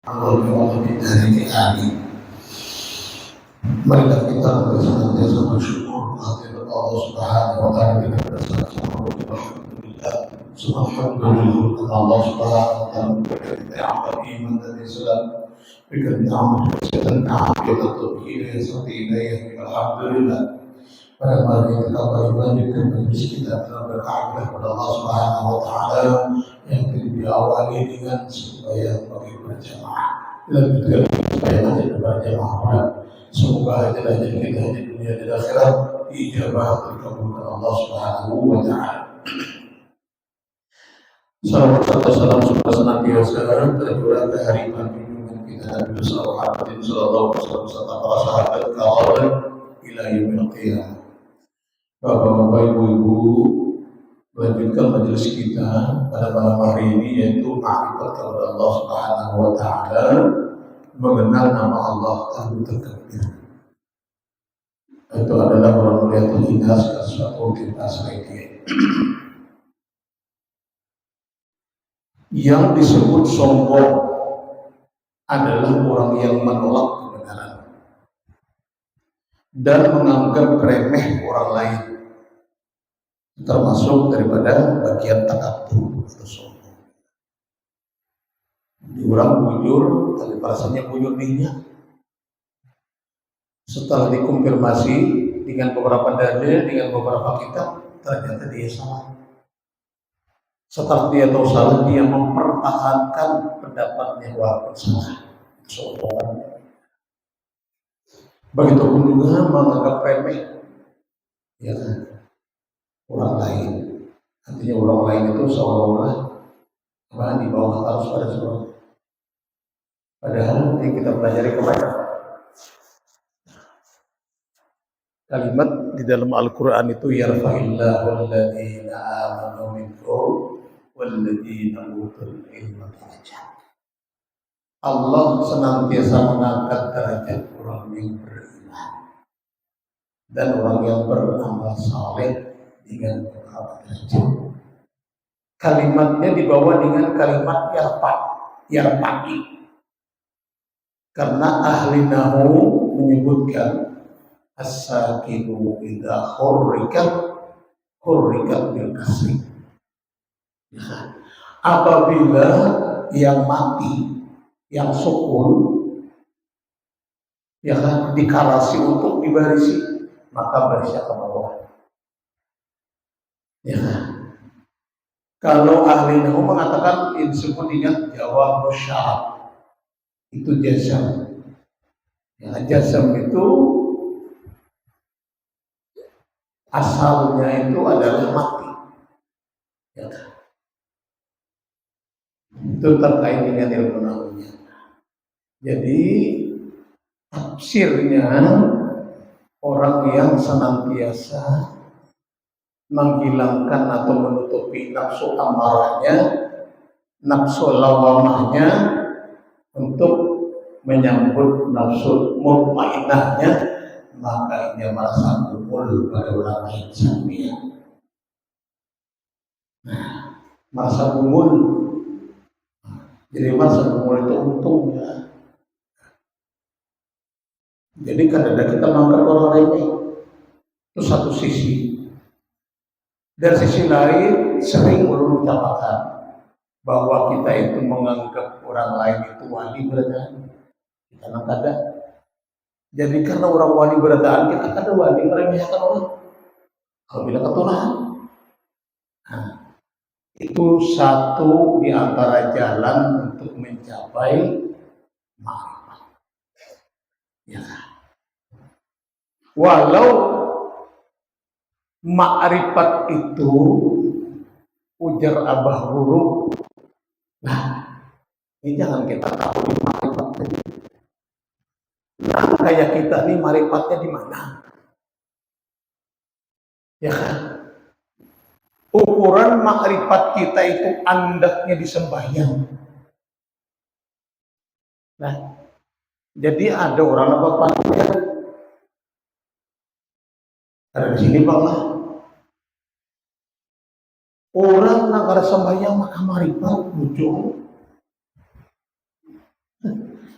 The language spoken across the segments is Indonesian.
Allah kita ini amin. Marilah kita senantiasa bersyukur kehadirat Allah Subhanahu wa taala dengan bersama-sama. Alhamdulillah. Subhanallah Allah Subhanahu wa taala memberikan nikmat iman dan Islam, berikan nikmat kesehatan, afiat, tauhid, seperti ini. Alhamdulillah. Pada malam ini kita melanjutkan majelis kita dalam berkaitan kepada Allah Subhanahu wa taala yang diawali dengan sembahyang bagi berjamaah. Dan juga supaya nanti berjamaah. Semoga hajat kita di dunia dan akhirat diijabah dikabulkan Allah Subhanahu wa taala. Salam serta salam semoga senantiasa tercurah ke hari pimpinan kita Nabi sallallahu alaihi wasallam serta para sahabat kawan ila yaumil qiyamah. Bapak-bapak, ibu-ibu, melanjutkan majelis kita pada malam hari ini yaitu ma'rifat kepada Allah Subhanahu wa taala, mengenal nama Allah Al-Mutakabir. Itu adalah orang melihat inas sesuatu kita sebagai yang disebut sombong adalah orang yang menolak kebenaran dan menganggap remeh orang lain, termasuk daripada bagian takabur atau sombong. Orang bujur, tapi rasanya bujur minyak. Setelah dikonfirmasi dengan beberapa dalil, dengan beberapa kitab, ternyata dia salah. Setelah dia tahu salah, dia mempertahankan pendapatnya walaupun salah. Sombong. Begitupun juga menganggap remeh, ya kan, orang lain. Artinya orang lain itu seolah-olah di bawah arus pada seorang. Padahal yang kita pelajari kemarin, kalimat di dalam Al-Quran itu yarfa'illahu alladhina amanu minkum walladhina utul ilma darajat. Allah senantiasa mengangkat derajat orang yang beriman dan orang yang beramal saleh dengan beberapa derajat. Kalimatnya dibawa dengan kalimat yarfaqi. Karena ahli nahu menyebutkan as-sakinu idza hurrikat bil kasri. Apabila yang mati, yang sukun, ya kan, dikarasi untuk dibarisi, maka barisnya ke bawah. Ya kan? Kalau ahli nahu mengatakan yang disebut dengan jawab syarat, itu jasam. Ya, jasam itu asalnya itu adalah mati. Ya kan? Itu terkait dengan ilmu nahunya. Jadi tafsirnya orang yang senantiasa menghilangkan atau menutupi nafsu amarahnya, nafsu lawamahnya untuk menyambut nafsu mutmainnahnya, maka dia merasa kumpul pada orang lain sambil. Merasa kumpul. Jadi merasa kumpul itu untungnya. Jadi kadang-kadang kita menganggap orang lain itu satu sisi. Dan sisi lain sering mengucapkan bahwa kita itu menganggap orang lain itu wali berdaan. Kita ada. Jadi karena orang wali berdaan, kita ada wali meremehkan orang. Kalau bilang ketulahan. Nah, itu satu di antara jalan untuk mencapai ma'rifat. Ya. Walau ma'rifat itu ujar Abah Guru, nah ini jangan kita tahu di ma'rifatnya. Nah kayak kita nih ma'rifatnya di mana? Ya kan? Ukuran ma'rifat kita itu andaknya di sembahyang. Nah, jadi ada orang apa ya? Ada di sini Bang lah. Orang negara sembahyang maka ma'rifat muncul.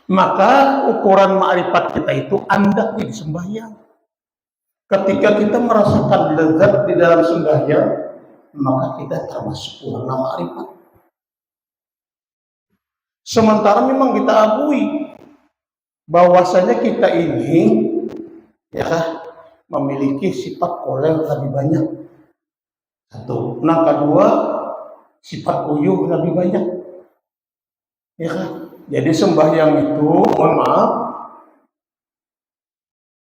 Maka ukuran ma'rifat kita itu andaknya di sembahyang. Ketika kita merasakan lezat di dalam sembahyang, maka kita termasuk purna ma'rifat. Sementara memang kita akui bahwasanya kita ini ya memiliki sifat kolel lebih banyak. Satu. Nah, kedua, sifat uyuh lebih banyak. Ya kan? Jadi sembahyang itu, mohon maaf,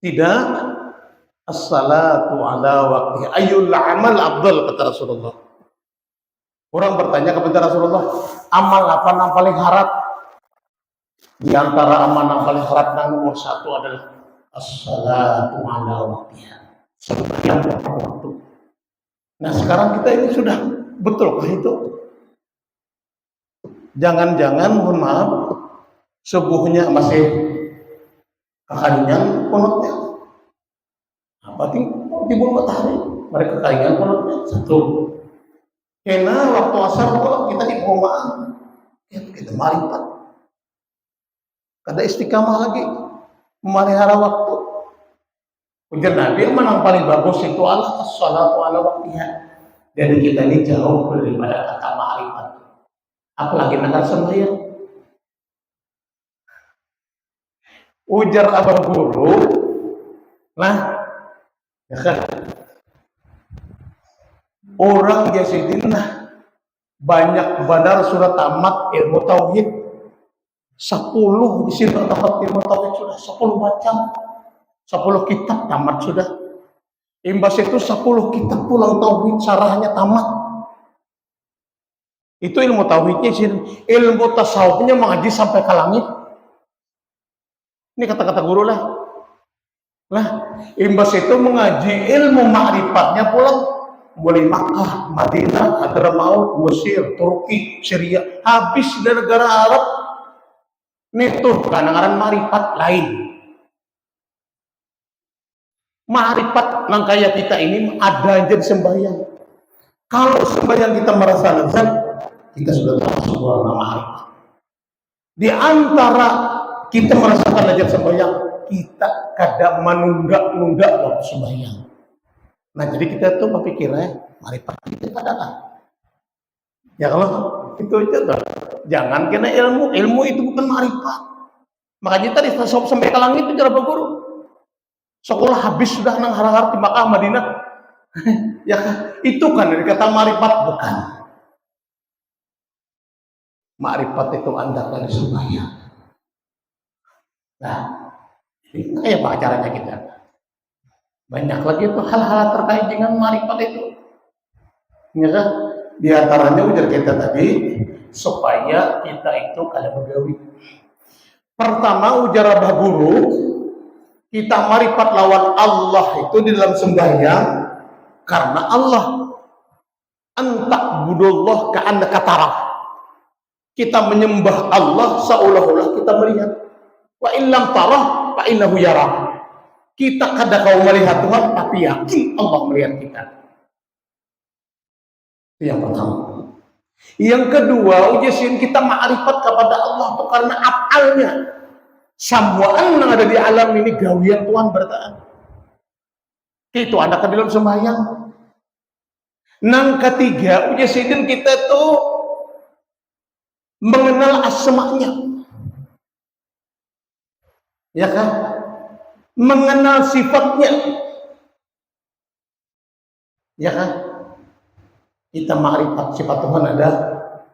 tidak as-salatu ala waqti ayyul amal afdal, kata Rasulullah. Orang bertanya kepada Rasulullah, amal apa yang paling harap? Di antara amal yang paling harap yang nomor satu adalah as-salatu ala waqtiha, sembahyang pada waktu. Nah, sekarang kita ini sudah betulkah itu? Jangan-jangan, mohon maaf, subuhnya masih kekeringan kunutnya. Apa timbul matahari, mereka kekeringan kunutnya. Satu. Karena waktu asar kalau kita di perumahan, kita marifat. Kada istiqamah lagi, memelihara waktu. Ujar Nabi, yang paling bagus itu adalah as-salatu ala waqtiha. Jadi kita ini jauh daripada kata ma'rifat. Apalagi nakal sembahyang. Ujar abang guru, nah, ya kan? Orang Yazidin banyak benar sudah tamat ilmu tauhid. 10 di sini tamat ilmu tauhid sudah 10 macam. 10 kitab tamat sudah. Imbas itu 10 kitab pulang tauhid syarahnya tamat. Itu ilmu tauhidnya sih. Ilmu tasawufnya mengaji sampai ke langit. Ini kata-kata guru lah. Nah, imbas itu mengaji ilmu ma'rifatnya pulang mulai Makkah, Madinah, Hadramaut, Mesir, Turki, Syria, habis dari negara Arab. Nih tuh kadang-kadang ma'rifat lain. Ma'rifat yang kayak kita ini ada aja di sembahyang. Kalau sembahyang kita merasa lezat, kita sudah termasuk warna ma'rifat. Di antara kita merasakan lezat sembahyang, kita kadang menunda-nunda waktu sembahyang. Nah, jadi kita tuh berpikirnya ma'rifat kita kadang. Ya kalau itu aja dah. Jangan kena ilmu itu bukan ma'rifat. Makanya tadi tasawuf sampai ke langit itu cara guru. Sekolah habis sudah nang harap-harap di Makkah Madinah. Ya itu kan dari kata ma'rifat, bukan. Ma'rifat itu andalkan di sembahyang. Nah, ini kayak apa caranya kita? Banyak lagi tuh hal-hal terkait dengan ma'rifat itu. Ya kan? Di antaranya ujar kita tadi supaya kita itu kada begawi. Pertama ujar Abah Guru, kita ma'rifat lawan Allah itu di dalam sembahyang karena Allah antak budullah ka'annaka tarah. Kita menyembah Allah seolah-olah kita melihat. Wa illam tarah fa innahu yarah. Kita kada kau melihat Tuhan tapi yakin Allah melihat kita. Itu yang pertama. Yang kedua, ujian kita ma'rifat kepada Allah itu karena af'alnya. Samuan yang ada di alam ini gawian Tuhan bertaan. Itu ada ke dalam sembahyang. Yang ketiga, ujian kita itu mengenal asma'nya. Ya kan? Mengenal sifatnya. Ya kan? Kita ma'rifat sifat Tuhan ada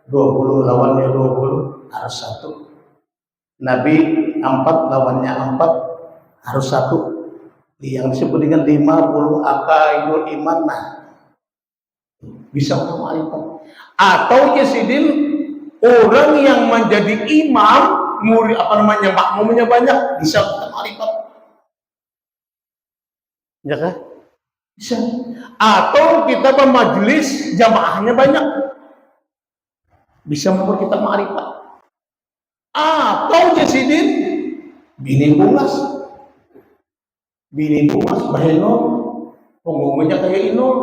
20, lawannya 20, harus 1. Nabi 4, lawannya 4, harus 1. Yang disebut dengan 50 akaidul iman, nah bisa kita ma'rifat. Atau Yazidin, orang yang menjadi imam, murid makmumnya banyak, bisa kita ma'rifat. Ya kan? Bisa. Atau kita bermajelis jamaahnya banyak, bisa membuat kita ma'rifat. Atau Yazidin bini bungas bahenol pengumumannya kayak inul,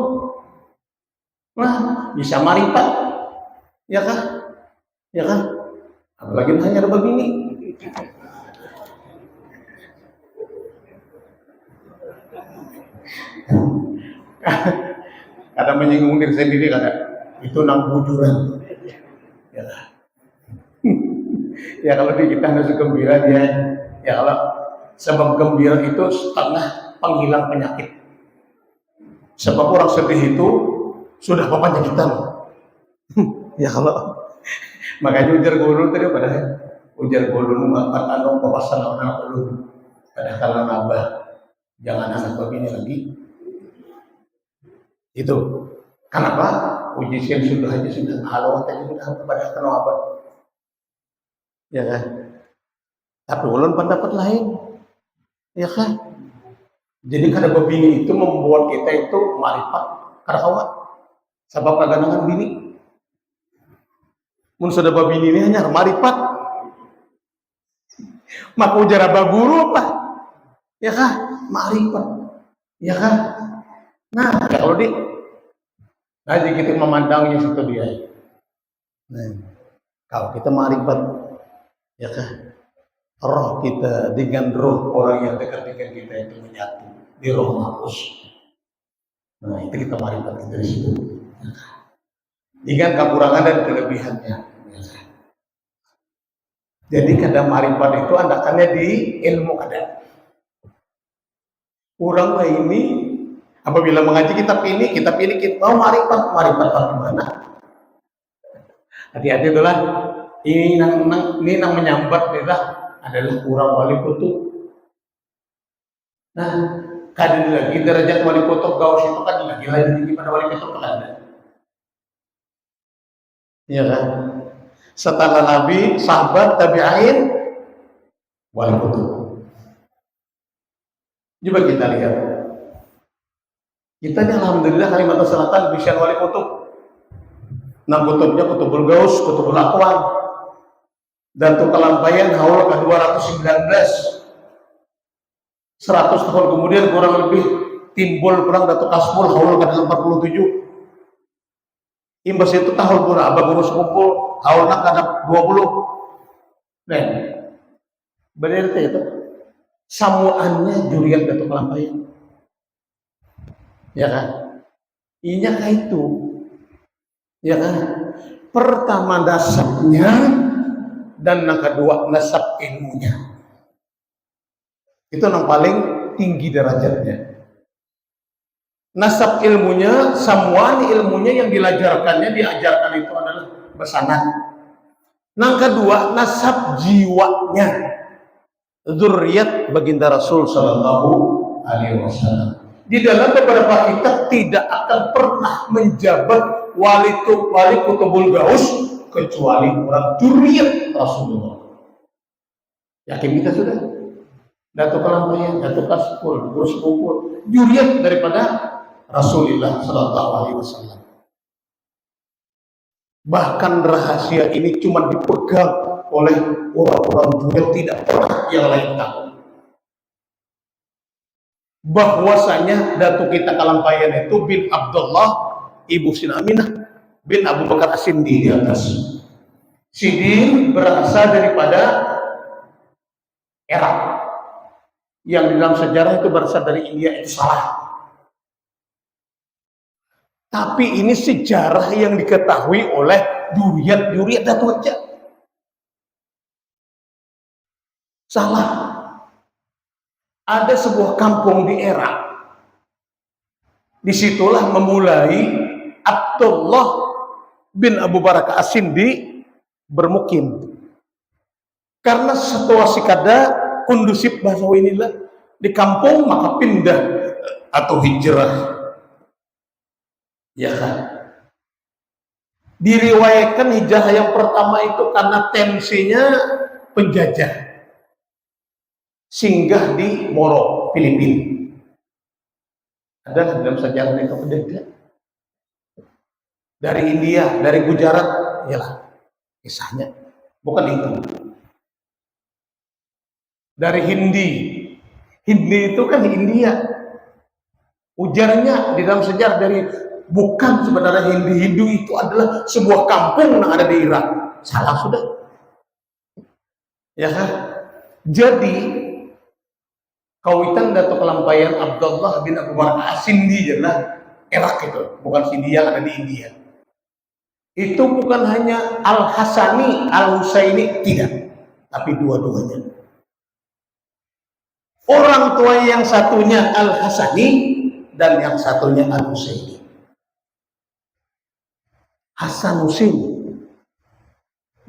nah bisa ma'rifat. Ya kan? Apalagi hanya ada begini. Kadang menyinggung diri sendiri, kadang itu nang bujuran. Ya, ya kalau di kita nasi gembira dia, ya kalau sebab gembira itu setengah penghilang penyakit. Sebab orang sedih itu sudah penyakitan. Ya kalau makanya ujar guru tadi pada ujar guru empat anak papasan anak dulu pada kalangan abah jangan anak begini lagi. Itu kenapa uji sian sudah aja sudah halawat aja sudah kepada kenapa ya kan, tapi ulun pendapat lain ya kan, jadi kada bini itu membuat kita itu marifat kada kawat sebab kaganangan bini mun sudah babini ini hanya marifat maka ujar abah guru apa ya kan, marifat ya kan. Nah, kalau di nanti kita memandangnya situ dia. Nah, kalau kita marifat, ya kan, roh kita dengan roh orang yang dekat dengan kita itu menyatu di roh mahfuz. Nah, itu kita marifat dari situ. Dengan kekurangan dan kelebihannya. Jadi kadang marifat itu andakannya di ilmu kadang. Orang ini apabila mengaji kita pilih kita mau marifat bagaimana? Hati-hati itulah ini nang menyambat adalah kurang wali kutub. Nah, kadang lagi derajat wali kutub gaus itu kan lagi tinggi pada wali kutub kan. Iya kan? Setelah Nabi, sahabat, tabi'in, wali kutub. Coba kita lihat. Kita ini alhamdulillah Kalimantan Selatan bisa wali kutub. Nah kutubnya kutubul gaus, kutubul akwan. Dan tuh kelampaian haul ke 219. 100 tahun kemudian kurang lebih timbul perang Datuk Kasmul haul ke 47. Imbas itu tahun pura abah guru sekumpul haul nak ada 20. Nah, berarti itu samuannya jurian Datuk kelampaian. Ya kan? Inya kayak itu. Ya kan? Pertama nasabnya dan yang kedua nasab ilmunya. Itu yang paling tinggi derajatnya. Nasab ilmunya, semua ilmunya yang diajarkan itu adalah bersanad. Yang kedua nasab jiwanya. Dzurriyyat baginda Rasul sallallahu alaihi wasallam. Di dalam beberapa kitab tidak akan pernah menjabat wali kutubul gaus kecuali orang dzurriyyat Rasulullah. Yakin kita sudah? Datuk Kelampaian, Datuk Kasmul, Gus Kupul, dzurriyyat daripada Rasulullah sallallahu alaihi wasallam. Bahkan rahasia ini cuma dipegang oleh orang-orang dzurriyyat, tidak pernah yang lain tahu. Bahwasanya Datuk kita Kalampaian itu bin Abdullah Ibu Sina Aminah bin Abu Bakar As-Sindi di atas. Sidin berasal daripada Irak yang di dalam sejarah itu berasal dari India, itu salah. Tapi ini sejarah yang diketahui oleh dzurriyyat Datuk aja. Salah. Ada sebuah kampung di Irak. Disitulah memulai Abdullah bin Abu Bakar As-Sindi bermukim. Karena situasi kada kondusif bahasa inilah di kampung, maka pindah atau hijrah. Ya kan? Diriwayatkan hijrah yang pertama itu karena tensinya penjajah. Singgah di Moro, Filipina. Ada dalam sejarah itu beda. Dari India, dari Gujarat, yalah kisahnya. Bukan itu. Dari Hindi. Hindi itu kan di India. Ujarnya di dalam sejarah dari bukan sebenarnya Hindu itu adalah sebuah kampung yang ada di Irak. Salah sudah. Ya kan? Jadi Kawitan Datuk Kelampayan Abdullah bin Abu Bakar Sindi jelah Irak itu, bukan Sindi yang ada di India. Itu bukan hanya Al-Hasani, Al-Husaini, tidak, tapi dua-duanya. Orang tua yang satunya Al-Hasani dan yang satunya Al-Husaini. Hasan Husain.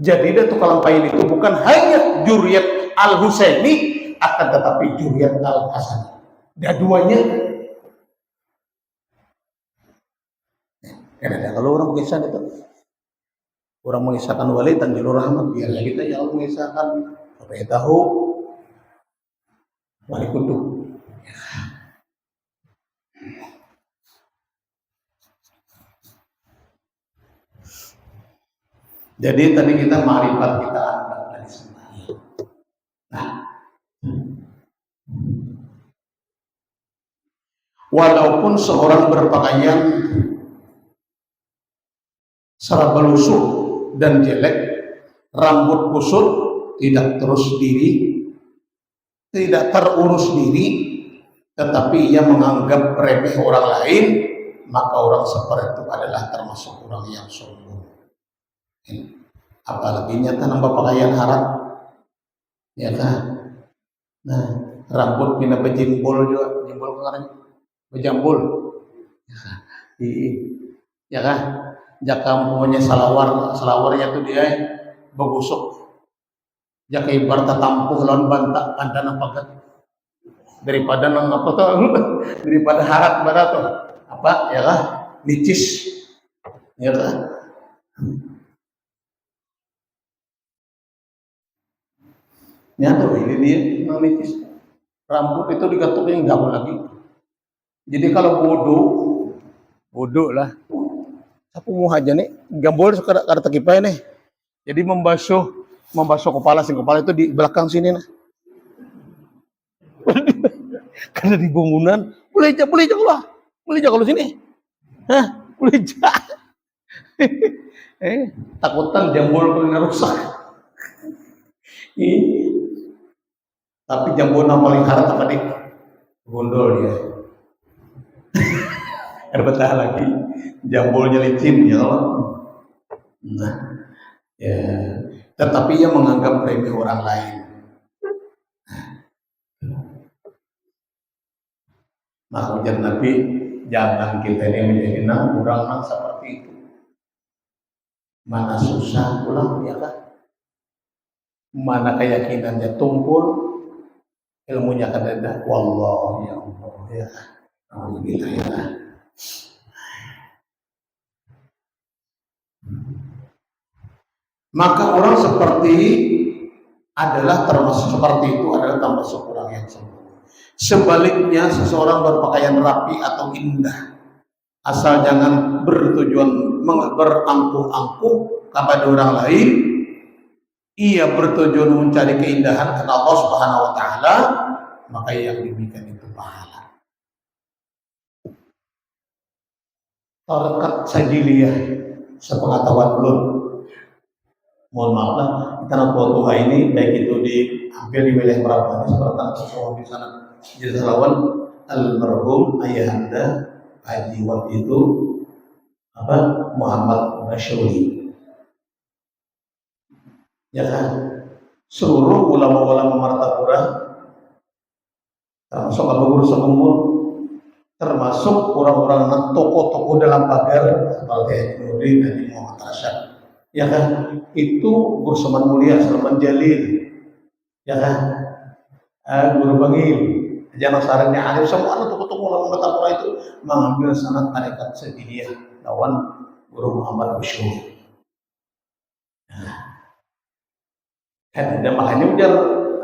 Jadi Datuk Kelampayan itu bukan hanya juriyat Al-Husaini, akan tetapi juriyat Al-Hasani. Dua-duanya. Kalau orang mengisahkan itu, orang mengisahkan Walid dan Jalur Rahmat, biarlah kita yang mengisahkan apa yang tahu Wali Kutub. Jadi tadi kita ma'rifat kita angkat dari sembahyang. Nah, walaupun seorang berpakaian serba lusuh dan jelek, rambut kusut, tidak terus diri, tidak terurus diri, tetapi ia menganggap remeh orang lain, maka orang seperti itu adalah termasuk orang yang sombong. Apalagi nyata nambah pakaian harap, ya kan? Nah, rambut pindah bejimbol juga, jimbol kemarin, bejambul, ya kan? Jaka punya salawarnya tuh dia begusuk. Jaka ibarat tampuh lawan bantak pandana pagat daripada nang apa tuh daripada harap barat tuh apa ya kan? Nicis, ya kan? Nyata ini dia nicis. Rambut itu dikatukin jauh lagi. Jadi kalau bodoh lah. Sapu muha aja nih, gambol kada tekipai nih. Jadi membasuh kepala itu di belakang sini nah. Karena di bangunan, boleh aja kalau sini. Hah, boleh aja. Takutan jambol kena rusak. Tapi jambol yang paling harat apa nih? Gondol dia. Ada betah lagi. Jambulnya licin ya Allah. Nah, ya, tetapi ia menganggap remeh orang lain. Maka ujar Nabi, jangan kita ini menjadi orang seperti itu. Mana susah pulang ya kan? Mana keyakinannya tumpul, ilmunya kan ada. Wallah ya Allah ya. Alhamdulillah ya. Maka orang seperti adalah termasuk seperti itu adalah termasuk orang yang sombong. Sebaliknya seseorang berpakaian rapi atau indah, asal jangan bertujuan berangkuh-angkuh kepada orang lain, ia bertujuan mencari keindahan karena Allah Subhanahu wa taala, maka yang demikian itu pahala. Tarikat Sajiliyah sepengetahuan belum. Mohon maaf lah, karena tua ini baik itu hampir di wilayah Merauke seperti sesuatu di sana. Jadi lawan almarhum ayahanda Haji waktu itu Muhammad Nasyuri. Ya kan, seluruh ulama-ulama Martapura, termasuk Abu Guru Sekumpul, termasuk orang-orang tokoh-tokoh dalam pagar seperti Haji Nurdin dan Muhammad Rasyad. Ya kan, itu Guru Saman Mulia, Salman Jalil, ya kan, Guru Bangil, Jangan sarangnya Alif, semua tokoh-tokoh ulama Martapura itu mengambil sanad tarekat Sajiliyah lawan Guru Muhammad Bashir. Dan makanya ujar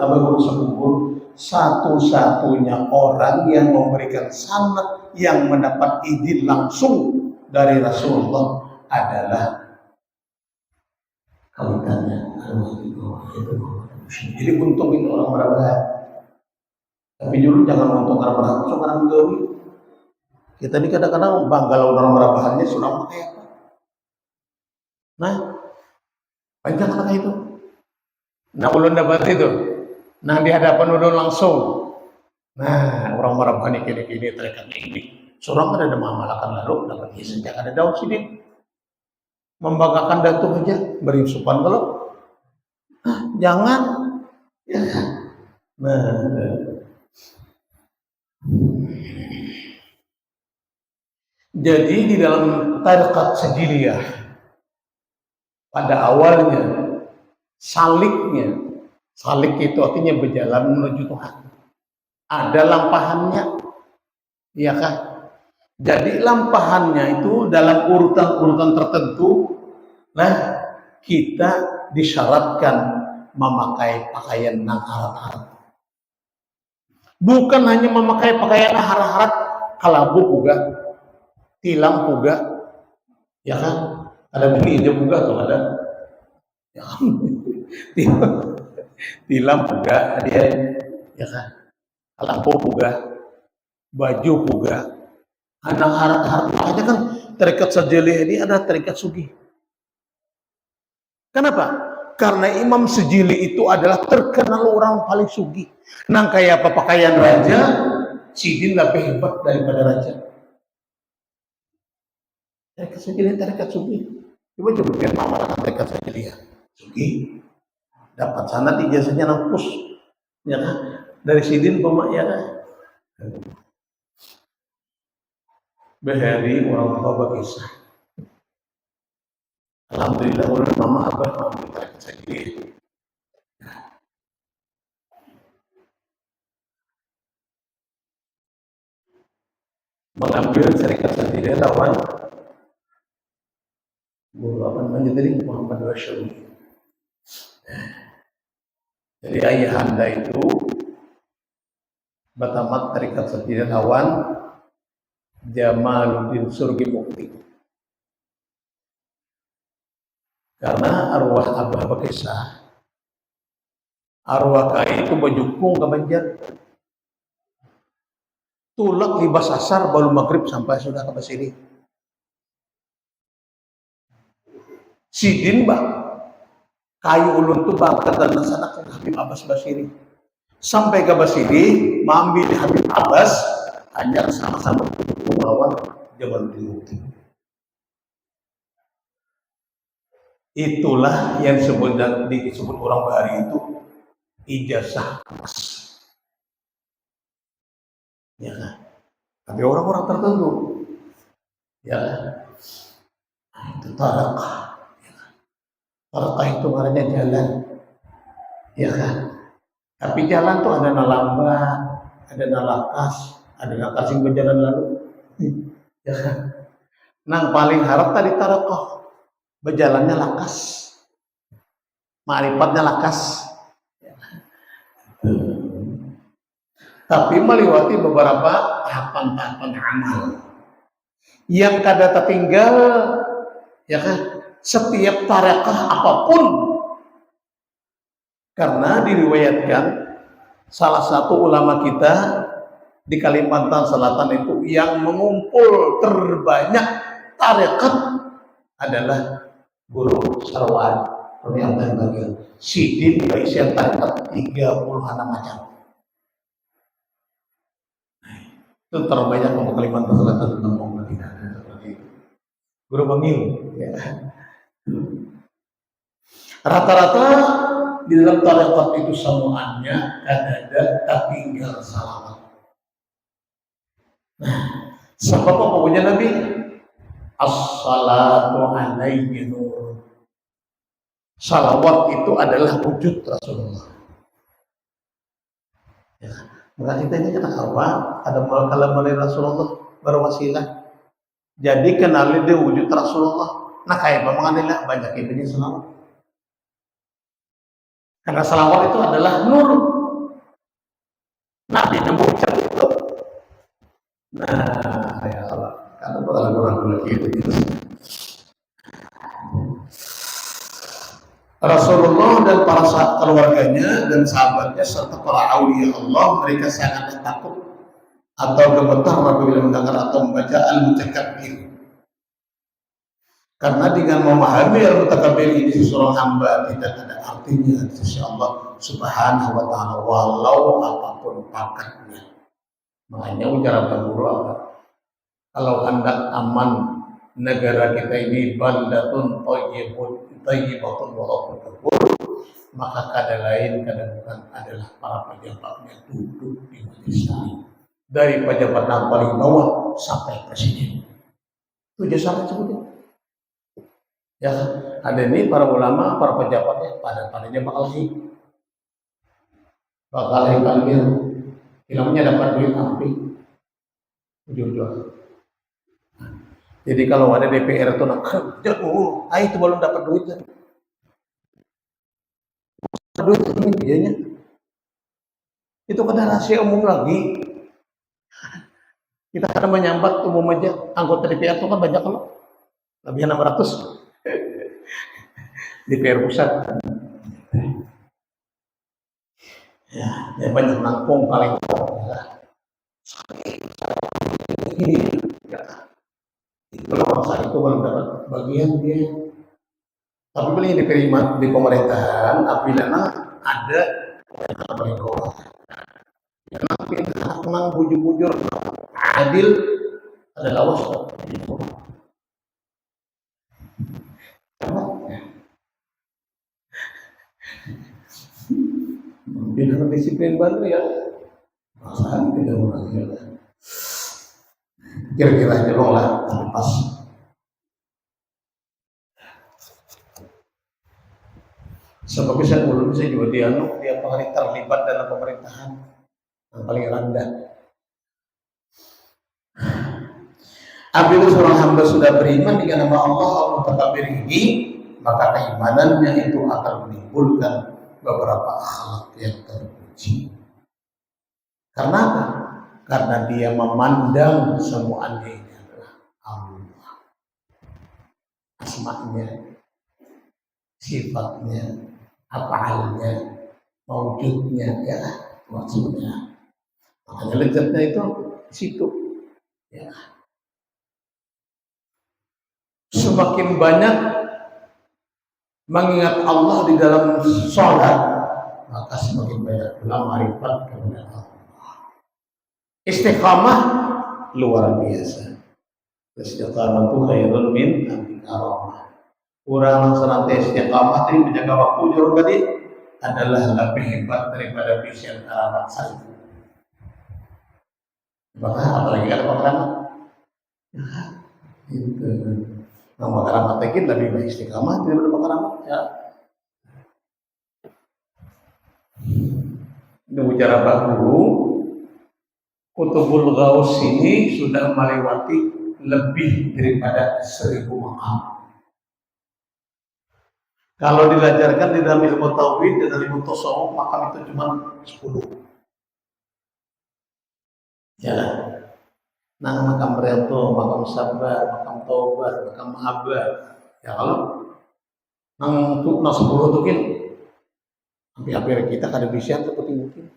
Abu Guru Sekumpul, satu-satunya orang yang memberikan sanad yang mendapat izin langsung dari Rasulullah adalah kawitannya Jadi untung itu orang berabah. Tapi dulu jangan untung orang berabah, langsung orang gawi. Kita ini kadang-kadang bangga lawan orang berabahannya sudah pakai apa. Nah, panjang anak itu. Nah, ulun dapat itu. Nah, di hadapan ulun langsung. Nah, orang marabani kini terekatnya ini. Seorang ada malakan lalu dapat sejak ada daun sidin. Membanggakan datu aja, beri supan kalau. Jangan. Ya. Nah. Jadi di dalam tarekat sajiliyah pada awalnya salik itu artinya berjalan menuju Tuhan. Ada lampahannya, ya kan? Jadi lampahannya itu dalam urutan-urutan tertentu. Nah, kita disyaratkan memakai pakaian nang harat-harat. Bukan hanya memakai pakaian harat-harat, kalabu juga, tilang juga, ya kan? Ada begini juga atau ada? Ya kan? Tilam juga, dia, ya kan? Kalabu juga, baju juga. Anak harat-harat aja kan tarekat sajiliyah ini ada tarekat sugi. Kenapa? Karena Imam Sejili itu adalah terkenal orang paling sugi. Nang kayak apa pakaian raja, sidin lebih hebat daripada raja. Tarekat Sajiliyah, tarekat sugi. Coba lihat mamaran tarekat Sajiliyah. Sugi. Dapat sanad ijazahnya nampus. Ya kan? Dari sidin pemak ya kan? Behari orang tua berkisah. Alhamdulillah orang mama abah mama tarekat Sajiliyah. Mengambil tarekat Sajiliyah lawan guru apa namanya tadi Muhammad Wasyuri. Jadi ayahanda itu batamat tarekat Sajiliyah lawan Jamaluddin Surgi Mukti. Karena arwah abah berkisah, arwah kai itu berjukung ke Banjar. Tulak libas asar baru maghrib sampai sudah ke Basiri. Sidin bang, kayu ulun tu bangkat dan sana ke Habib Abbas Basiri. Sampai ke Basiri, mengambil Habib Abbas, hanya sama-sama melawan Jamaluddin Mukti. Itulah yang disebut orang Bahari itu ijazah emas. Ya kan? Tapi orang-orang tertentu, ya kan? Itu tarakah. Ya kan? Tarakah itu maknanya jalan, ya kan? Tapi jalan tuh ada nalambat, ada nalakas, ada nakas yang berjalan lalu, ya kan? Nang paling harap tadi tarakah. Berjalannya lakas, ma'rifatnya lakas, tapi melewati beberapa tahapan-tahapan amal yang kada tertinggal, ya kan? Setiap tarekah apapun, karena diriwayatkan salah satu ulama kita di Kalimantan Selatan itu yang mengumpul terbanyak tarekat adalah Guru Sarwan Pernyataan bagian sidin berisian tarekat 30 macam. Itu terbanyak di Kalimantan Selatan tentang Madinah seperti itu. Guru panggil, ya. Rata-rata di dalam tarekat itu semuanya ada tak tinggal salawat. Nah, sebab apa punya Nabi? As-salatu alaihi nur. Salawat itu adalah wujud Rasulullah. Ya, maka kita ini kena apa? Ada kalam dari Rasulullah berwasilah. Jadi kenali dia wujud Rasulullah. Nah kayak apa menganilah banyak ini salawat. Karena salawat itu adalah nur. Nabi yang berucap itu. Nah, ya Allah. Karena kalau orang gitu. Rasulullah dan para keluarganya dan sahabatnya serta para aulia Allah mereka sangat takut atau gemetar apabila mendengar atau membaca al-mutakabbir. Karena dengan memahami al-mutakabbir ini seseorang hamba tidak ada artinya di sisi Allah Subhanahu wa taala walau apapun pakatnya. Makanya ucapan guru apa? Kalau hendak aman negara kita ini baldatun thayyibatun walaupun kebur, maka kada lain kada bukan adalah para pejabatnya duduk di majelis taklim. Dari pejabat yang paling bawah sampai presiden. Itu jasanya sebutnya. Ya, ada ini para ulama, para pejabatnya padanya bakal panggil. Filmnya dapat duit api. Ujung-ujung. Jadi kalau ada DPR itu nak kerja, itu belum dapat duitnya. Duit ini biayanya. Itu kan rahasia umum lagi. Kita kadang menyambat umum aja. Anggota DPR itu kan banyak loh. Lebih 600. DPR pusat. Ya, banyak nangkung paling ya. Kalau masa itu belum dapat bagian dia, tapi paling diterima di pemerintahan apabila ada yang paling bawah. Ya, nanti tenang bujur-bujur adil adalah wasat. Mungkin disiplin baru ya. Masalah tidak mulai. Kira-kira jelong lah, pas. Sebab saya belum bisa juga dia paling terlibat dalam pemerintahan yang paling rendah. Apabila seorang hamba sudah beriman dengan nama Allah Al-Mutakabir ini, maka keimanannya itu akan menimbulkan beberapa akhlak yang terpuji. Karena apa? Karena dia memandang semuanya ini adalah Allah, asma'nya, sifatnya, af'alnya, mawjudnya, ya maksudnya. Makanya lezatnya itu di situ. Ya. Semakin banyak mengingat Allah di dalam sholat, maka semakin banyak pula ma'rifat kepada Allah. Istiqamah luar biasa. Istiqamah itu khairun min al-karamah. Orang senantiasa istiqamah tadi menjaga waktu jauh tadi adalah lebih hebat daripada visian karamat saya. Maka apalagi ada karamat. Itu. Nama karamat lagi lebih baik istiqamah daripada karamat. Ya. Ini bicara bahu. Kutubul Ghaus ini sudah melewati lebih daripada 1000 makam. Kalau diajarkan di dalam ilmu tauhid dan ilmu tasawuf, makam itu cuma 10. Ya, nah makam Rianto, makam Sabar, makam Taubat, makam Mahabbah. Ya kalau nang 10 tuh kan, hampir kita kada bisa seperti mungkin.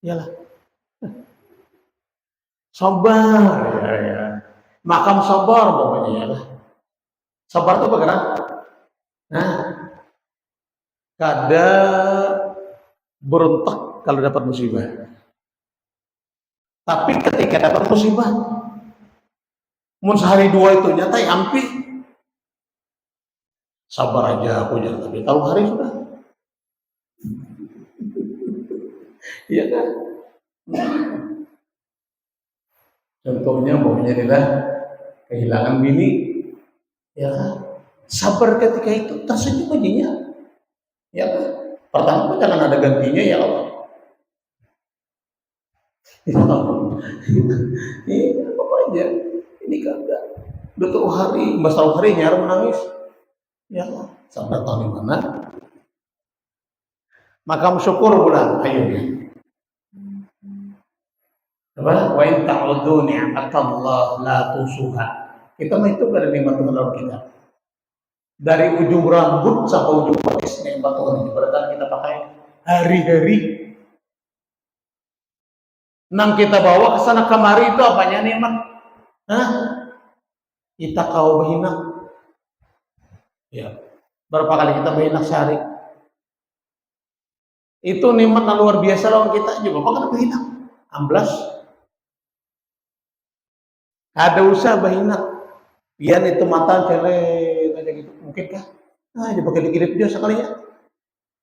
Iyalah. Sabar, ya. Makam sabar pokoknya ya. Sabar itu bergerak. Nah, kada berontak kalau dapat musibah. Tapi ketika dapat musibah, mun sehari dua itu nyata ampi. Sabar aja aku jangan tapi tahu hari sudah. Iya kan? Contohnya pokoknya adalah kehilangan bini, ya kan? Sabar ketika itu, tersenyum aja, ya kan? Pertama jangan ada gantinya ya Allah. Ini apa aja? Ini kagak. Udah tahu hari, mas tahu hari nyar menangis, ya kan? Sabar tahu di mana? Makam syukur bulan, ayo ya. Wa in ta'udhu ni'matallah la tusuha. Kita mah itu pada nikmat Tuhan kita. Dari ujung rambut sampai ujung kumis nikmat Tuhan itu berarti kita pakai hari-hari. Nang kita bawa ke sana kemari itu apanya nikmat? Hah? Kita kau berhinak. Ya. Berapa kali kita berhinak sehari? Itu nikmat luar biasa lawan kita juga. Apa kena berhinak? amblas. Ada usaha bahina. Pian itu mata cele kayak gitu. Mungkin kah? Nah, dipakai dikirip dia sekalinya.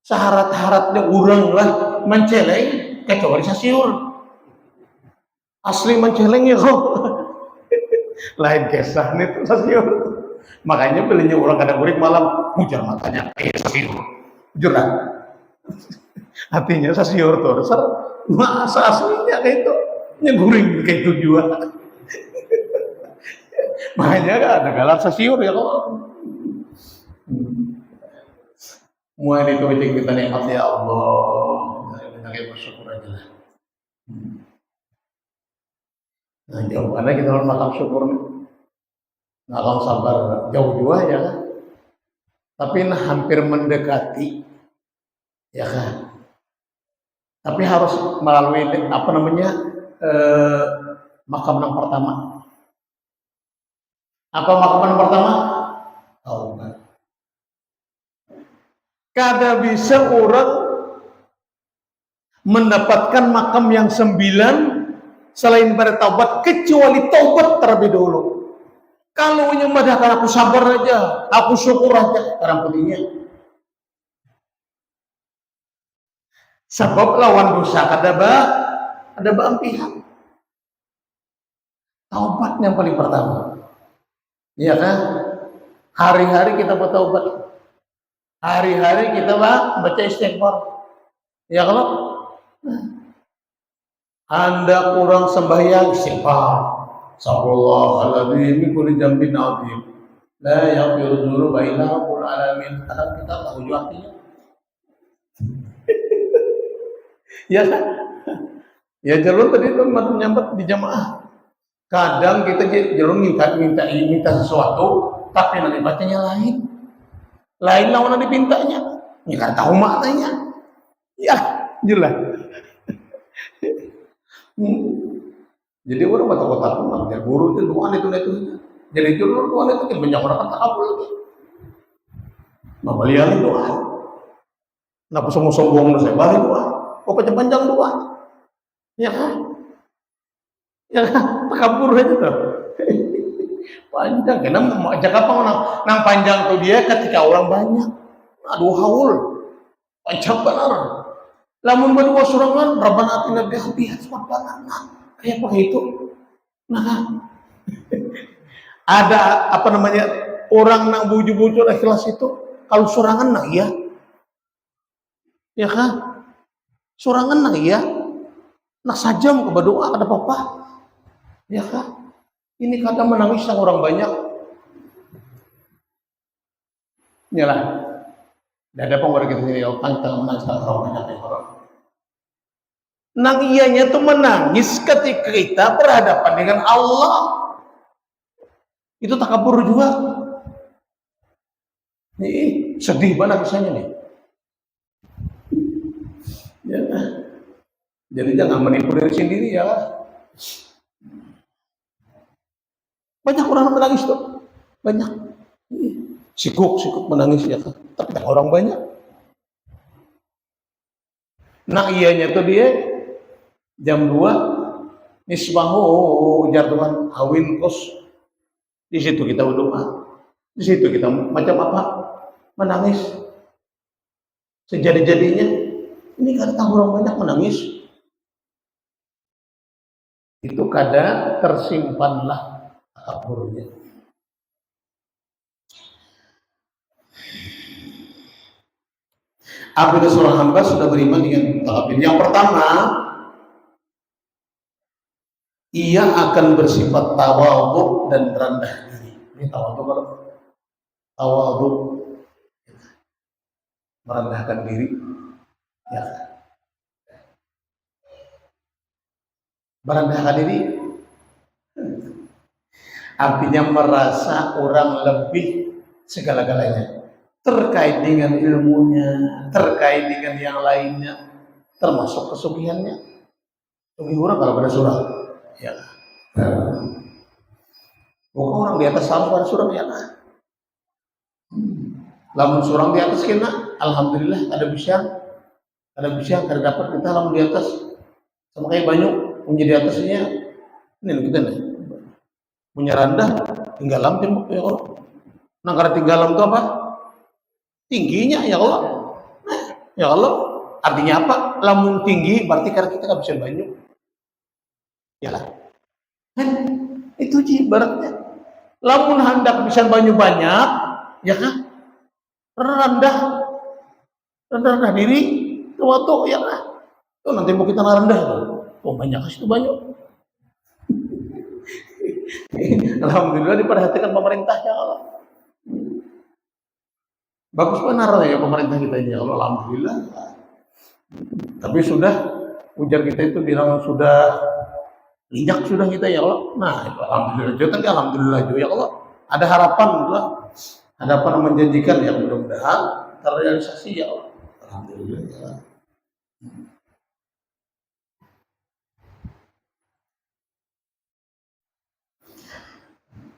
Saharat-haratnya urang lah menceleng kecuali sasiur. Asli menceleng ya kok. Lain kisah nih tuh sasiur. Makanya pilihnya orang kadang kurik malam hujan matanya sasiur. Jurang. Hatinya sasiur tuh besar. Masa aslinya kayak itu nyeguring kayak itu juga. Makanya kan ada galat sasiur ya kok. Mulai itu kita nikmat ya Allah. Kita kayak bersyukur aja lah. Nah, jawabannya kita harus makan syukur nih. Nah, kalau sabar jauh juga ya kan. Tapi nah, hampir mendekati ya kan. Tapi harus melalui apa namanya makam yang pertama. Apa makam yang pertama? Taubat. Kada bisa orang mendapatkan makam yang 9 selain pada taubat, kecuali taubat terlebih dahulu. Kalau menyembahkan aku sabar aja, aku syukur aja, karena pentingnya. Sebab lawan dosa ada pihak. Taubat yang paling pertama. Iya kan? Hari-hari kita bertaubat. Hari-hari kita baca istighfar. Ya kalau Anda kurang sembahyang istighfar. Subhanallahadzim kulli dzambin adzim. La yaghfiru dzunuba illa rabbul alamin. Kadang kita tahu juga artinya. Ya kan? Ya jalur tadi itu menyambat di jamaah. Kadang kita jalur minta sesuatu, tapi nanti bacanya lain. Lain lawan dipintanya, ya kan tahu maknanya. Ya, jelas. Jadi orang kata-kata pun ya guru itu doa itu. Jadi jurur doa itu kan banyak orang kata apa lagi. Mabalian doa. Napa sombong saya balik doa. Kok panjang doa. Ya kan? Ya kan? Takabur aja tuh. Panjang, karena ajak apa nang panjang tuh dia ketika orang banyak. Aduh haul, panjang benar. Lamun berdua surangan, Rabbana atina fid dunya hasanah. Kayak apa itu? Nah, ada apa namanya orang nang buju-buju ikhlas itu kalau surangan nah iya, ya kan? Surangan nah iya, nah sajam ke berdoa ada apa-apa, ya kan? Ini kadang menangis sang orang banyak. Nyalah. Tidak ada penggoreng kita sini. Kita menangis sang orang banyak. Nang ianya itu menangis ketika kita berhadapan dengan Allah. Itu takabur juga. Nih, sedih banget kisahnya nih. Ya. Jadi jangan menipu diri sendiri ya. Banyak orang menangis tuh, banyak. Sikuk menangis ya kan. Tapi orang banyak. Nah ianya tuh dia jam 2 nisbahu ujar Tuhan awin kos. Di situ kita berdoa. Di situ kita macam apa? Menangis. Sejadi-jadinya. Ini kadang orang banyak menangis. Itu kadang tersimpanlah takabburnya. Apabila seorang hamba sudah beriman dengan takabur, yang pertama ia akan bersifat tawadhu dan rendah diri. Ini tawadhu kalau tawadhu merendahkan diri, ya. Merendahkan diri artinya merasa orang lebih segala-galanya terkait dengan ilmunya, terkait dengan yang lainnya, termasuk kesugihannya. Sugih orang kalau pada surah, ya. Bukan orang di atas harus pada surah ya. Lamun surang di atas kena, alhamdulillah ada bisa dapat kita lamun di atas sama kayak banyak menjadi atasnya ini kita nih punya rendah tinggalan tembok ya Allah. Nah karena tinggalan itu apa? Tingginya ya Allah. Nah, ya Allah artinya apa? Lamun tinggi berarti karena kita nggak bisa banyu. Ya lah. Itu sih ibaratnya. Lamun hendak bisa banyu banyak, ya kan? rendah diri, waktu ya kan? Tuh nanti mau kita rendah tuh. Oh banyak kasih itu banyak. Alhamdulillah diperhatikan pemerintah ya Allah. Bagus benar ya pemerintah kita ini ya Allah. Alhamdulillah. Tapi sudah ujar kita itu bilang sudah injak sudah kita ya Allah. Nah itu alhamdulillah juga tapi alhamdulillah juga ya Allah. Ada harapan lah. Harapan menjanjikan ya mudah-mudahan terrealisasi ya Allah. Alhamdulillah ya.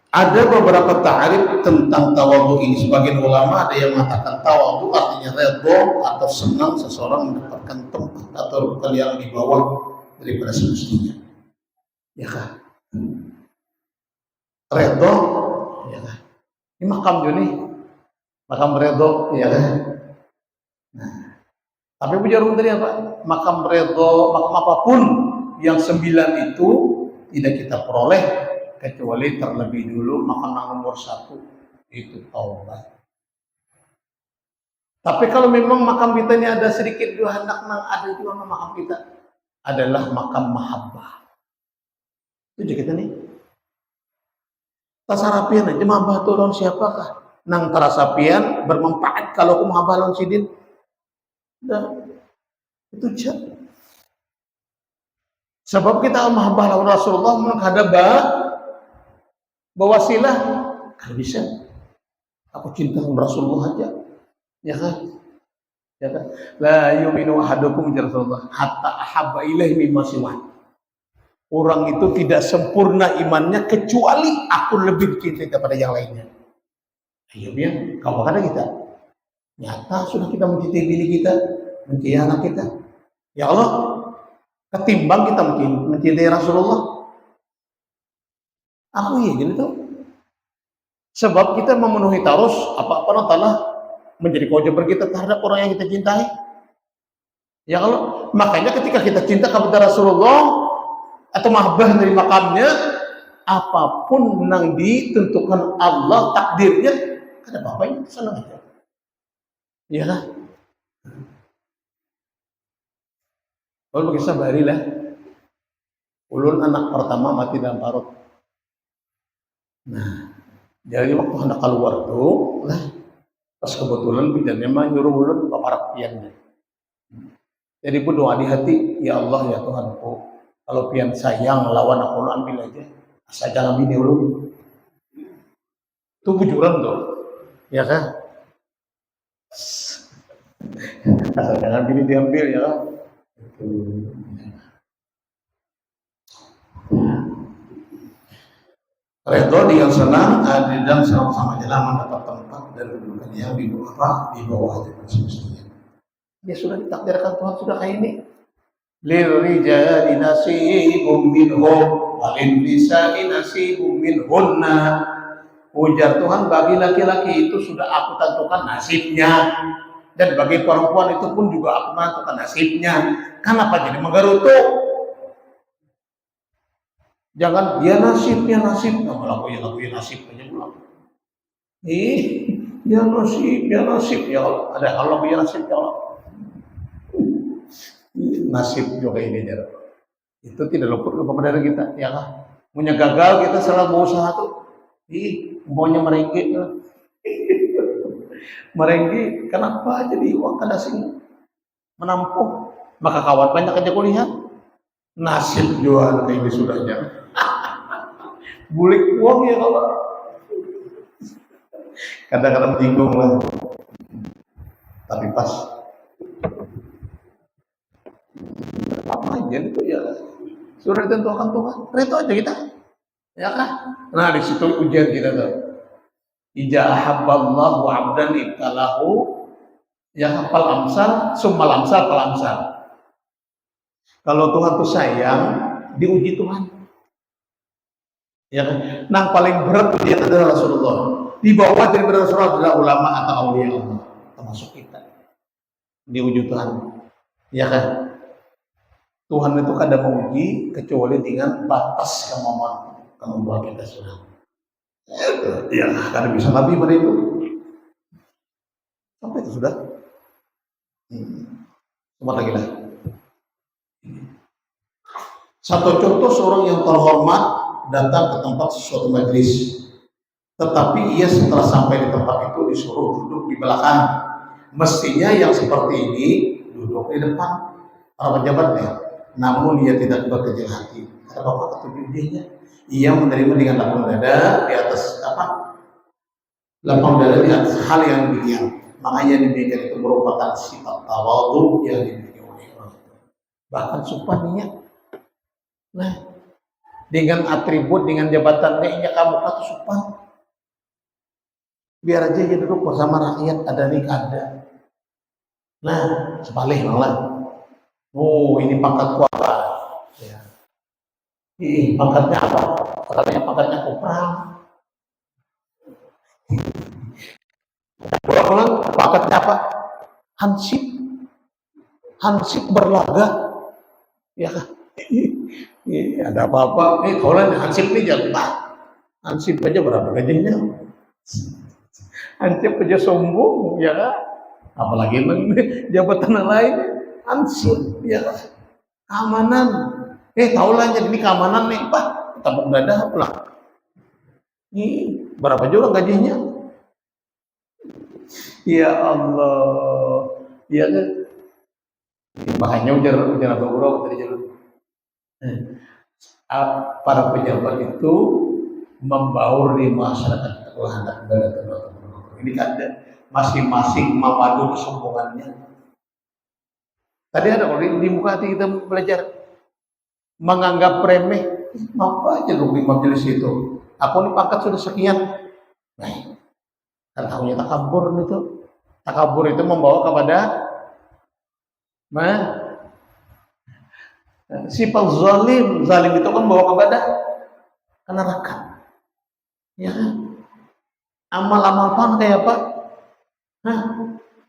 Ada beberapa ta'arif tentang tawadhu ini. Sebagian ulama ada yang mengatakan tawadhu artinya redha atau senang seseorang mendapatkan tempat atau yang di bawah daripada semestinya. Ya kan? Redha, ya kan? Ini makam Juni, makam redha, ya kan? Nah, tapi bujarung tadi apa? Makam redha, makam apapun yang 9 itu tidak kita peroleh kecuali terlebih dulu makam nomor 1 itu taubat. Tapi kalau memang makam kita ini ada sedikit dua hendak ada juga makam kita adalah makam mahabbah. Itu kita nih. Tasarapian aja mahabbah itu lawan siapakah? Nang tarasapian bermanfaat kalau aku mahabbah lawan sidin. Dah itu jah. Sebab kita mahabbah lawan Rasulullah menghadap bawasilah kalau bisa aku cinta Rasulullah aja ya kan la yu'minu ahadukum Rasulullah hatta ahabba ilaihi mimma siwa. Orang itu tidak sempurna imannya kecuali aku lebih cinta daripada yang lainnya. Ayo biar kamu kata kita nyata sudah kita mencintai diri kita, mencintai anak kita ya Allah ketimbang kita mencintai Rasulullah. Aku ya gitu tuh. Sebab kita memenuhi tarus apa-apa Allah menjadi kewajiban kita terhadap orang yang kita cintai. Ya kalau makanya ketika kita cinta kepada Rasulullah atau mahabbah dari makamnya, apapun yang ditentukan Allah takdirnya, kada apa-apa ini senang aja. Ya lah. Kalau bagi sabarilah, ulun anak pertama mati dalam parut. Nah, jadi waktu hendak keluar tuh, lah pas kebetulan bidannya mah nyuruh ulun paparak piannya. Jadi pun doa di hati, ya Allah ya Tuhanku, kalau pian sayang lawan aku ambil aja, asal jangan bini ulun. Itu bujuran tuh, ya kan? Asal jangan bini diambil ya kan? Redho yang senang dan sama-sama jalan mendapat tempat dan kedudukan yang di bawah dari semestinya. Ya sudah ditakdirkan Tuhan sudah kayak ini. Lil rijali nasibum minhum walin nisa'i nasibum minhunna. Ujar Tuhan bagi laki-laki itu sudah aku tentukan nasibnya dan bagi perempuan itu pun juga aku menentukan nasibnya. Kenapa jadi menggerutu? Jangan dia nasibnya nasib, nggak malah aku ya nasib aja pulang. Ya nasib ya Allah. Ada Allah ya nasib ya Allah. Nasib juga ini ya. Itu tidak luput kepada kita, ya kan? Punya gagal kita salah berusaha tuh. Maunya merengge. Merengge, kenapa jadi uang kada sing menampung? Maka kawan banyak aja kuliah. Nasib jual kayak ini sudahnya. Bulik uang ya kalau kadang-kadang bingung lah. Tapi pas apa aja itu ya sudah ditentukan Tuhan. Itu aja kita. Ya kan? Nah di situ ujian kita tuh. Ija habballahu 'abdan ibtalahu ya hafal amsal, summal amsal fal amsal. Kalau Tuhan tuh sayang diuji Tuhan. Ya kan? Nah paling berat ujian adalah Rasulullah. Di bawah daripada Rasulullah adalah ulama atau aulia Allah, termasuk kita. Diuji Tuhan. Ya kan? Tuhan itu kadang menguji kecuali dengan batas kemampuan kita sudah. Ya, karena bisa lebih pada itu. Sampai itu sudah. Cuma lagi lah. Satu contoh seorang yang terhormat datang ke tempat sesuatu majelis, tetapi ia setelah sampai di tempat itu disuruh duduk di belakang. Mestinya yang seperti ini duduk di depan para pejabatnya, namun ia tidak berkecil hati. Kata bapak ketujuhnya, ia menerima dengan lapang dada di atas lapang dada di atas hal yang demikian. Makanya demikian itu merupakan sifat tawadhu yang dimiliki oleh orang itu. Bahkan supaninya, nah dengan atribut, dengan jabatannya, ini kamu kata supan. Biar aja dia duduk bersama rakyat, ada nih ada. Nah, sebalik malah. Oh, ini pangkatku apa? Ya. Pangkatnya apa? Katanya pangkatnya kopral. Orang pangkatnya apa? Hansip. Hansip berlaga. Ya kan? Ada apa-apa? Kalau hansip ini jangan. Hansip aja berapa gajinya? Hansip aja sombong, ya kan? Apalagi jabatan lain, hansip, ya kan? Keamanan. Tahu lah jadi ini keamanan nih, Pak. Tabung dada lah. Ini berapa juga gajinya? Ya Allah, ya kan? Makanya ujar berurau tadi jalur. Para pejabat itu membaur di masyarakat kita kalau hendak ibadah. Ini kan masing-masing memadu kesombongannya. Tadi ada kalau di muka hati kita belajar menganggap remeh, apa aja lu di majelis itu. Aku ini pangkat sudah sekian. Nah, kan tahunya takabur itu. Takabur itu membawa kepada sifat zalim. Zalim itu kan membawa kepada neraka. Ya kan? Amal-amal pan kayak apa?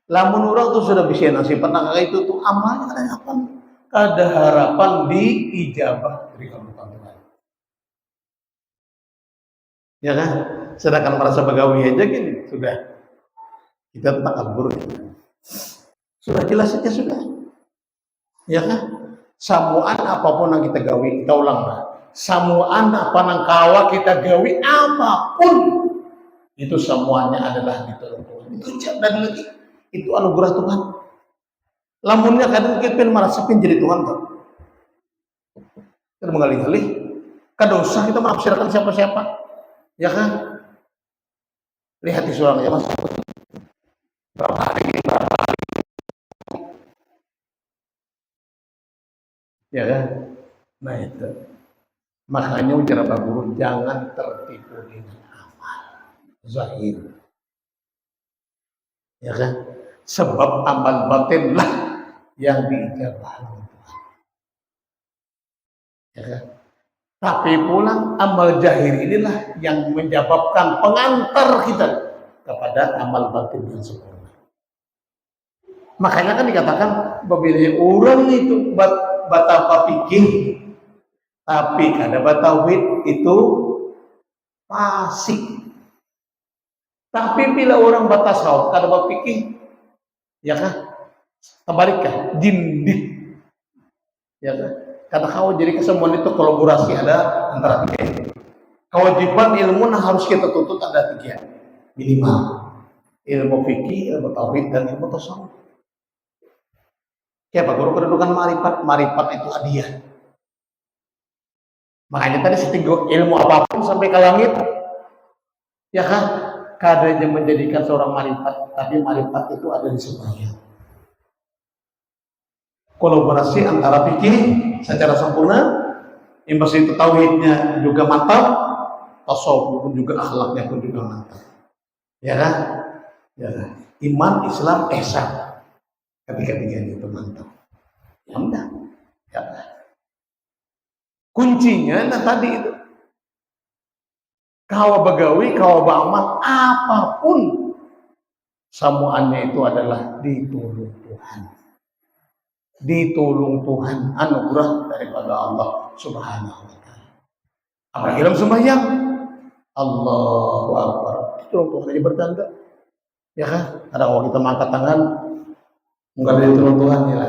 Lamun orang tuh sudah bisa nasib neraka itu tuh amalnya kayak apa? Ada harapan diijabah dari kabulkan Tuhan. Ya kan? Sedangkan merasa begawi aja gini sudah kita takabur. Sudah jelas saja sudah. Ya kan? Samuan apapun yang kita gawi, kita ulang lah. Samuan apa nang kawa kita gawi apapun itu semuanya adalah ditolong Tuhan. Itu dan lagi itu anugerah Tuhan. Lamunnya kadang kita merasa jadi Tuhan tuh. Kita mengalih-alih. Kada usah kita menafsirkan siapa-siapa. Ya kan? Lihat di surah ya Mas. Berapa hari ini, berapa hari. Ya kan? Nah itu. Makanya ujar Pak Guru jangan tertipu dengan amal zahir. Ya kan? Sebab amal batinlah yang diijabah oleh Tuhan. Ya kan? Tapi pulang amal zahir inilah yang menyebabkan pengantar kita kepada amal batin yang sempurna. Makanya kan dikatakan berbeda orang itu batapa pikir, tapi kada batawid itu fasik. Tapi bila orang batasawuf kada berpikir, ya kan? Kebalikan, dindik. Ya kan? Karena kau jadi kesemuan itu kolaborasi ada antara tiga. Kewajiban ilmu harus kita tuntut ada tiga minimal. Ilmu fikih, ilmu tauhid, dan ilmu tasawuf. Ya Pak Guru, kedudukan marifat itu hadiah. Makanya tadi setinggi ilmu apapun sampai ke langit, ya kan? Kadanya menjadikan seorang marifat, tapi marifat itu ada di sebelahnya. Kolaborasi antara fikih secara sempurna, imbas itu tauhidnya juga mantap, tasawuf pun juga akhlaknya pun juga mantap. Ya kan? Ya kan? Iman, Islam, ihsan. Ketiga-tiganya itu mantap. Ya udah. Ya. Kuncinya nah tadi itu. Kawa begawi, kawa beramal, apapun samuannya itu adalah ditolong Tuhan. Ditolong Tuhan, anugerah daripada Allah Subhanahu wa taala. Apalagi dalam sembahyang, Allahu Akbar. Ditolong Tuhan aja bertanda. Ya kan? Kadang kalau kita mengangkat tangan, enggak ada ditolong Tuhan ya.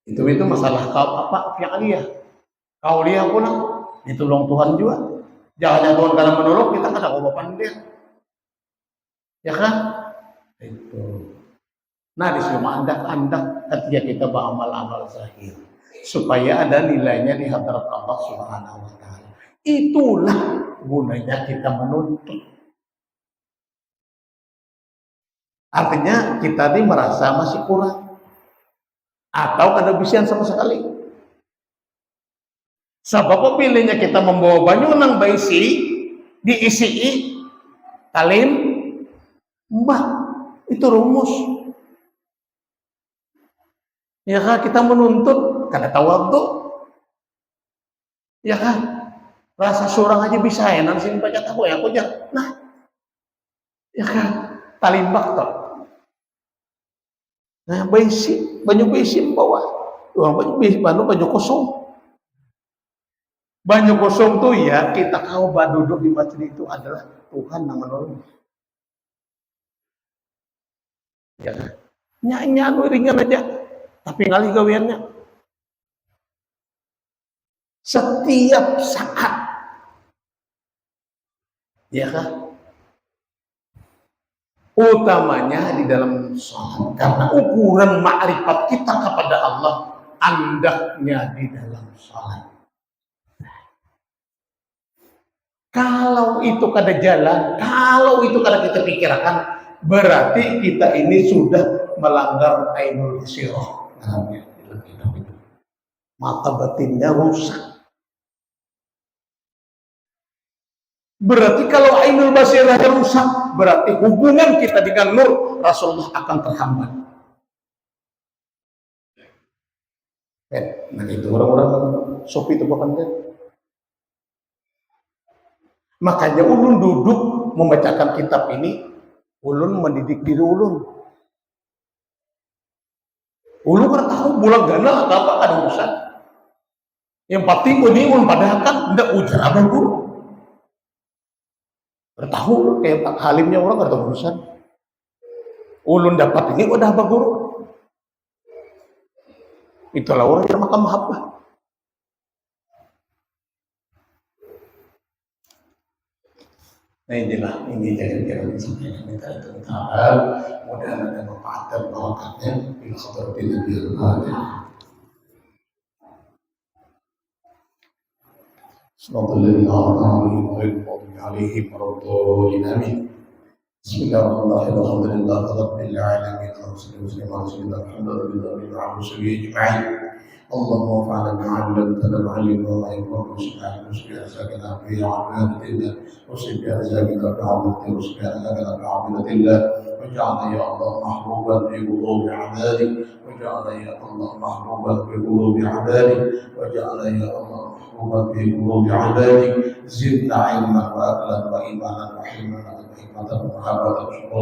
Itu masalah fi'aliyah. Kauliyah pun ditolong Tuhan juga. Jangan Tuhan karena menolong kita kada apa-apa dia. Ya kan? Itu. Nah, disuruh andak-andak ketika kita beramal-amal zahir supaya ada nilainya di hadirat Allah Subhanahu wa taala. Itulah gunanya kita menuntut. Artinya kita ini merasa masih kurang atau kada bisian sama sekali. Sebab pilihnya kita membawa banyu nang baisi diisi talim mbah itu rumus. Ya kan kita menuntut kada tawadhu. Ya kan rasa surang aja bisa ya nang sing baca tahu ya aku aja. Nah. Ya kan talimbak toh. Nah baisi banyu baisi membawa. Banyu kosong. Banyak kosong tuh ya kita kau duduk di masjid itu adalah Tuhan yang menolong. Ya kan? Nyanyi ringan aja, tapi ngalih gawiannya. Setiap saat, ya kan? Utamanya di dalam sholat, karena ukuran ma'rifat kita kepada Allah andaknya di dalam sholat. Kalau itu kada jalan, kalau itu kada kita pikirkan, berarti kita ini sudah melanggar ainul basirah. Mata batinnya rusak. Berarti kalau ainul basirahnya rusak, berarti hubungan kita dengan nur Rasulullah akan terhambat. Nah itu orang-orang sopi itu bukan kan? Makanya ulun duduk membacakan kitab ini, ulun mendidik diri ulun. Ulun kan tahu bulan gana atau apa ada urusan. Yang penting ini ulun padahal kan tidak ujar abang guru. Bertahu kayak Pak Halimnya orang ada urusan. Ulun dapat ini udah abang guru. Itulah orang yang makan mahabbah. Nah inilah ini jadi kira disampaikan kita tentang mudah ada manfaat dan barakatnya bila khabar bila biarlah. Sallallahu alaihi wa Bismillahirrahmanirrahim. Alhamdulillahirabbil alamin. اللهم انفعنا بما علمتنا وعلمنا ما ينفعنا وسبحانك وسبحانك في عبادة الله وسب أرزاقنا بعبادة وسب أرزاقنا بعبادة الله وجعلنا يا الله محبوبا في قلوب عبادك وجعلنا يا الله محبوبا في قلوب عبادك وجعلنا يا الله محبوبا في قلوب عبادك زدنا علما وأكلا وإيمانا وحلما وحكمة ومحبة وشكرا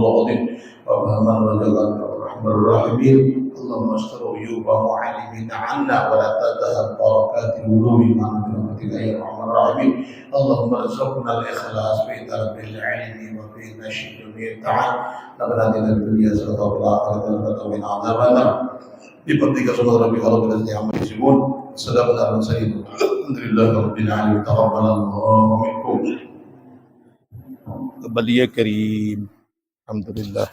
وفهما وجلالا ورحمة الراحمين اللهم استر عيوب معلمين عنا ولا تذهب بركات علوم مع برحمتك يا ارحم الراحمين اللهم ارزقنا الاخلاص في طلب العلم وفي نشر الطاعات ربنا اتنا في الدنيا حسنه وفي الاخره حسنه وقنا عذاب النار بفضلك سبحان ربك رب العزه عما يصفون السلام على المرسلين الحمد لله رب العالمين تقبل الله منكم بل يا كريم الحمد لله